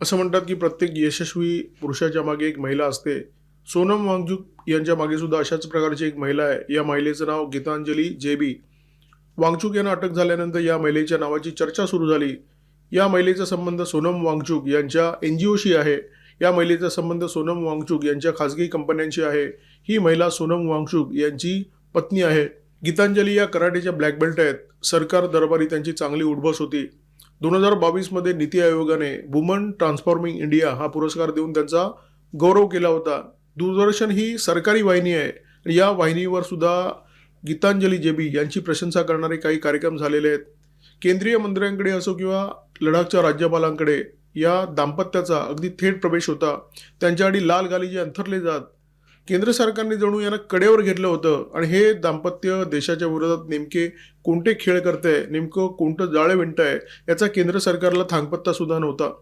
असं म्हणतात की प्रत्येक यशस्वी पुरुषाच्या मागे एक महिला असते. सोनम वांगचुक यांच्या मागे सुद्धा अशाच प्रकारची एक महिला आहे. या महिलेचं नाव गीतांजली जेबी. वांगचुक यांना अटक झाल्यानंतर या महिलेच्या नावाची चर्चा सुरू झाली. या महिलेचा संबंध सोनम वांगचुक यांच्या NGOशी आहे. या महिलेचा संबंध सोनम वांगचुक यांच्या खाजगी कंपन्यांशी आहे. ही महिला सोनम वांगचुक यांची पत्नी आहे. गीतांजली या कराटेच्या ब्लॅक बेल्ट आहेत. सरकार दरबारी त्यांची चांगली उठबस होती. 2022 मध्ये नीती आयोगाने वुमन ट्रान्सफॉर्मिंग इंडिया हा पुरस्कार देऊन त्यांचा गौरव केला होता. दूरदर्शन ही सरकारी वाहिनी आहे. या वाहिनीवर सुद्धा गीतांजली जेबी यांची प्रशंसा करणारे काही कार्यक्रम झालेले आहेत. केंद्रीय मंत्र्यांकडे असो किंवा लडाखच्या राज्यपालांकडे या दाम्पत्याचा अगदी थेट प्रवेश होता. त्यांच्याआधी लाल गालिचे अंथरले जात. केंद्र सरकारने जणू यांना कडेवर घेतलं होतं आणि हे दाम्पत्य देशाच्या विरोधात नेमके कोणते खेळ करतंय, नेमकं कोणतं जाळं विणतंय याचा केंद्र सरकारला थांगपत्ता सुद्धा नव्हता.